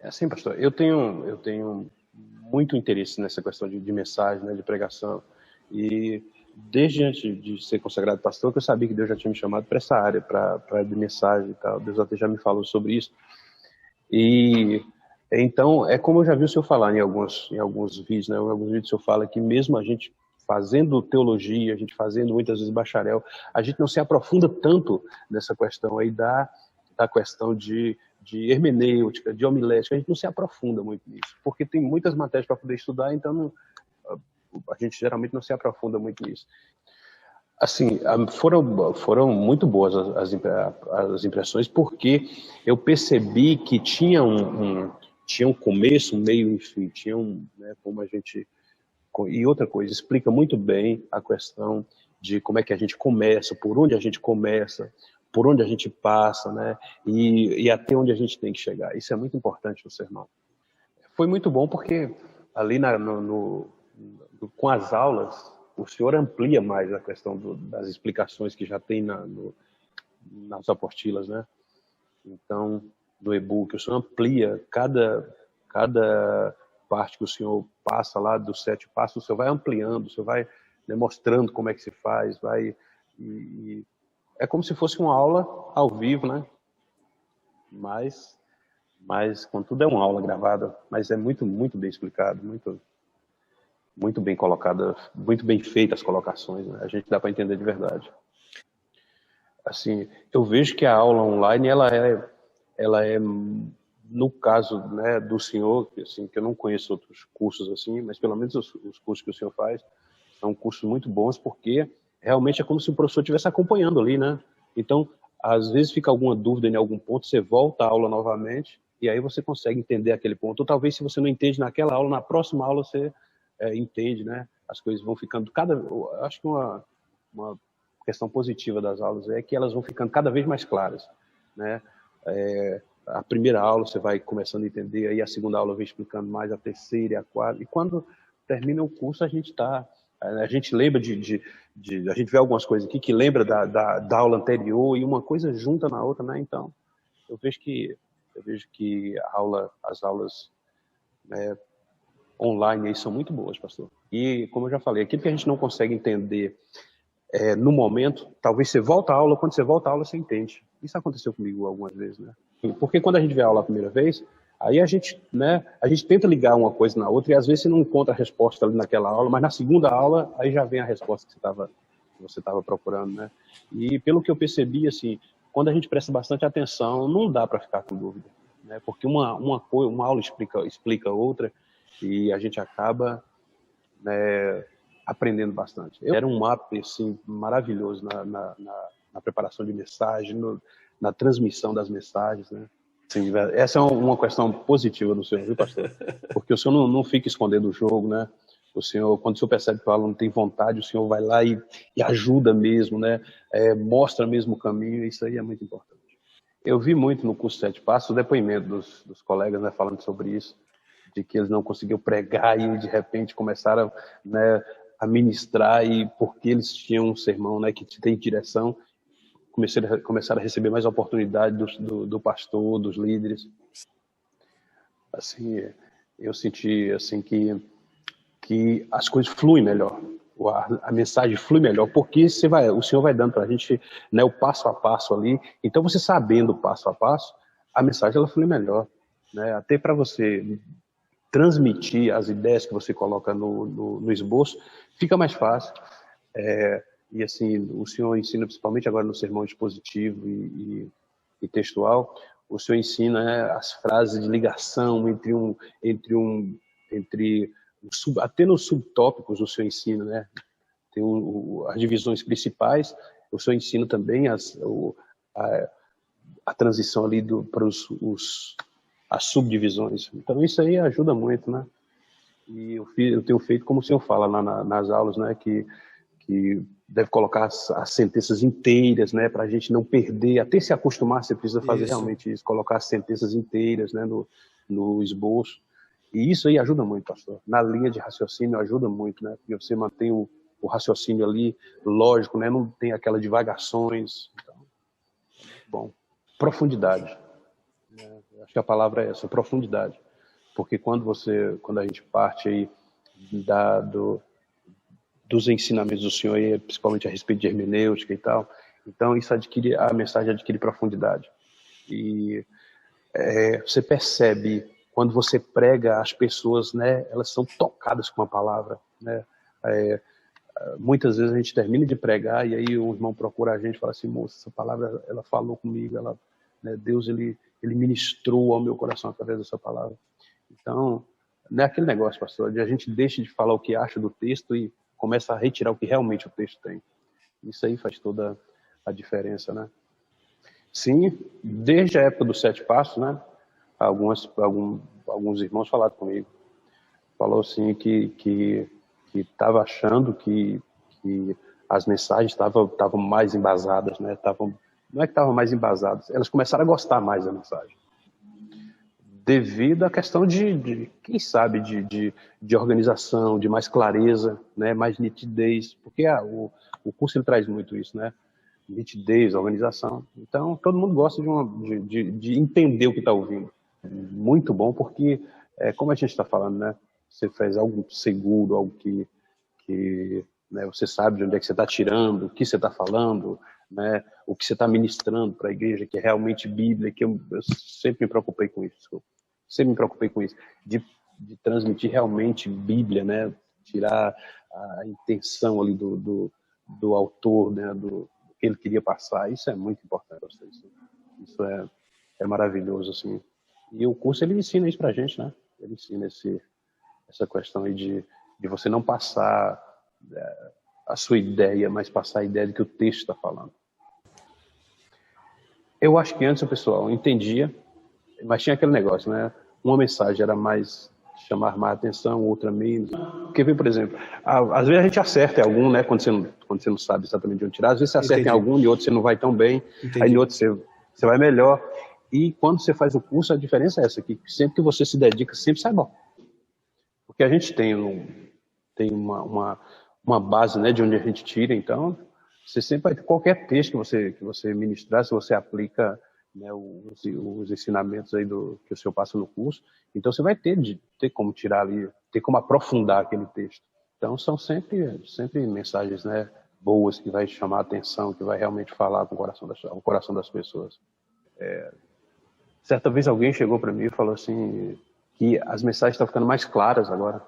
É assim, pastor, eu tenho muito interesse nessa questão de mensagem, né, de pregação, e desde antes de ser consagrado pastor, que eu sabia que Deus já tinha me chamado para essa área, para de mensagem e tal. Deus até já me falou sobre isso. E então, é como eu já vi o senhor falar em alguns vídeos, né? Em alguns vídeos o senhor fala que mesmo a gente fazendo teologia, a gente fazendo muitas vezes bacharel, a gente não se aprofunda tanto nessa questão aí da questão de hermenêutica, de homilética, a gente não se aprofunda muito nisso, porque tem muitas matérias para poder estudar, então a gente geralmente não se aprofunda muito nisso. Assim, foram muito boas as impressões, porque eu percebi que tinha um começo, um meio, enfim, tinha né, como a gente... E outra coisa, explica muito bem a questão de como é que a gente começa, por onde a gente começa, por onde a gente passa, né, e até onde a gente tem que chegar. Isso é muito importante no sermão. Foi muito bom porque ali com as aulas, o senhor amplia mais a questão das explicações que já tem nas apostilas, né? Então, no e-book, o senhor amplia cada parte que o senhor passa lá dos 7 passos, o senhor vai ampliando, o senhor vai, né, mostrando como é que se faz, e é como se fosse uma aula ao vivo, né? Mas contudo é uma aula gravada, mas é muito, muito bem explicado, muito bem colocada, muito bem feitas as colocações, né? A gente dá para entender de verdade. Assim, eu vejo que a aula online, ela é no caso, né, do senhor, assim, que eu não conheço outros cursos assim, mas pelo menos os cursos que o senhor faz são cursos muito bons, porque realmente é como se o professor estivesse acompanhando ali, né? Então, às vezes fica alguma dúvida em algum ponto, você volta à aula novamente, e aí você consegue entender aquele ponto. Ou talvez, se você não entende naquela aula, na próxima aula você entende, né? As coisas vão ficando acho que uma questão positiva das aulas é que elas vão ficando cada vez mais claras, né? A primeira aula você vai começando a entender, aí a segunda aula vem explicando mais, a terceira e a quarta, e quando termina o curso a gente lembra a gente vê algumas coisas aqui que lembra da aula anterior, e uma coisa junta na outra, né? Então, eu vejo que as aulas, né, online aí são muito boas, pastor. E, como eu já falei, aquilo que a gente não consegue entender no momento, talvez você volta à aula, quando você volta à aula você entende. Isso aconteceu comigo algumas vezes, né? Porque quando a gente vê a aula a primeira vez, aí a gente, né, a gente tenta ligar uma coisa na outra, e às vezes você não encontra a resposta ali naquela aula, mas na segunda aula aí já vem a resposta que você estava procurando, né? E pelo que eu percebi, assim, quando a gente presta bastante atenção, não dá para ficar com dúvida, né? Porque uma aula explica outra, e a gente acaba, né, aprendendo bastante. Era um up assim, maravilhoso na preparação de mensagem, na transmissão das mensagens, né? Assim, essa é uma questão positiva do senhor, viu, pastor? Porque o senhor não fica escondendo o jogo, né? O senhor, quando o senhor percebe que o aluno tem vontade, o senhor vai lá e ajuda mesmo, né? Mostra mesmo o caminho, e isso aí é muito importante. Eu vi muito no curso 7 Passos o depoimento dos colegas, né, falando sobre isso, de que eles não conseguiam pregar e de repente começaram, né, a ministrar, e porque eles tinham um sermão, né, que tem direção, começaram a receber mais oportunidade do pastor, dos líderes. Assim, eu senti assim que as coisas fluem melhor, a mensagem flui melhor, porque o Senhor vai dando para a gente, né, o passo a passo ali. Então, você sabendo o passo a passo, a mensagem ela flui melhor, né? Até para você transmitir as ideias que você coloca no esboço, fica mais fácil. E assim, o senhor ensina, principalmente agora no sermão expositivo e textual, o senhor ensina, né, as frases de ligação até nos subtópicos o senhor ensina, né? Tem as divisões principais, o senhor ensina também a transição ali para as subdivisões. Então isso aí ajuda muito, né? E eu tenho feito como o senhor fala lá nas aulas, né, que deve colocar as sentenças inteiras, né, para a gente não perder, até se acostumar, você precisa fazer realmente isso, colocar as sentenças inteiras, né, no esboço. E isso aí ajuda muito, pastor. Na linha de raciocínio ajuda muito, né, porque você mantém o raciocínio ali lógico, né, não tem aquela divagações. Então, bom, profundidade. Acho que a palavra é essa, profundidade. Porque quando a gente parte aí da, do, dos ensinamentos do Senhor, e principalmente a respeito de hermenêutica e tal, então isso a mensagem adquire profundidade. E você percebe, quando você prega, as pessoas, né, elas são tocadas com a palavra, né? Muitas vezes a gente termina de pregar e aí o irmão procura a gente e fala assim, moça, essa palavra, ela falou comigo, né, Deus, ele ministrou ao meu coração através dessa palavra. Então, não é aquele negócio, pastor, de a gente deixa de falar o que acha do texto e começa a retirar o que realmente o texto tem. Isso aí faz toda a diferença, né? Sim, desde a época dos 7 passos, né? Alguns irmãos falaram comigo. Falou assim que estava achando que as mensagens estavam mais embasadas, né? Não é que estavam mais embasadas, elas começaram a gostar mais da mensagem. Devido à questão quem sabe, de organização, de mais clareza, né? Mais nitidez, porque o curso ele traz muito isso, né? Nitidez, organização. Então, todo mundo gosta de entender o que está ouvindo. Muito bom, porque, como a gente está falando, né? Você faz algo seguro, algo que né, você sabe de onde é que você está tirando, o que você está falando, né? O que você está ministrando para a igreja, que é realmente Bíblia, que eu sempre me preocupei com isso. Sempre me preocupei com isso, de transmitir realmente Bíblia, né? Tirar a intenção ali do autor, né? Do que ele queria passar. Isso é muito importante. Isso é maravilhoso, assim. E o curso, ele ensina isso pra gente, né? Ele ensina essa questão aí de você não passar a sua ideia, mas passar a ideia de que o texto está falando. Eu acho que antes o pessoal entendia, mas tinha aquele negócio, né? Uma mensagem era mais chamar mais atenção, outra menos. Porque, por exemplo, às vezes a gente acerta em algum, né? Quando você não sabe exatamente de onde tirar. Às vezes você acerta em algum, em outro você não vai tão bem. Entendi. Aí em outro você vai melhor. E quando você faz o curso, a diferença é essa, que sempre que você se dedica, sempre sai bom. Porque a gente tem uma base, né, de onde a gente tira, então você sempre vai ter qualquer texto que você ministrar, se você aplica, né, os ensinamentos aí que o senhor passa no curso, então você vai ter como tirar ali, ter como aprofundar aquele texto. Então são sempre mensagens, né, boas, que vai chamar a atenção, que vai realmente falar com o coração das pessoas. Certa vez alguém chegou para mim e falou assim que as mensagens estão ficando mais claras agora.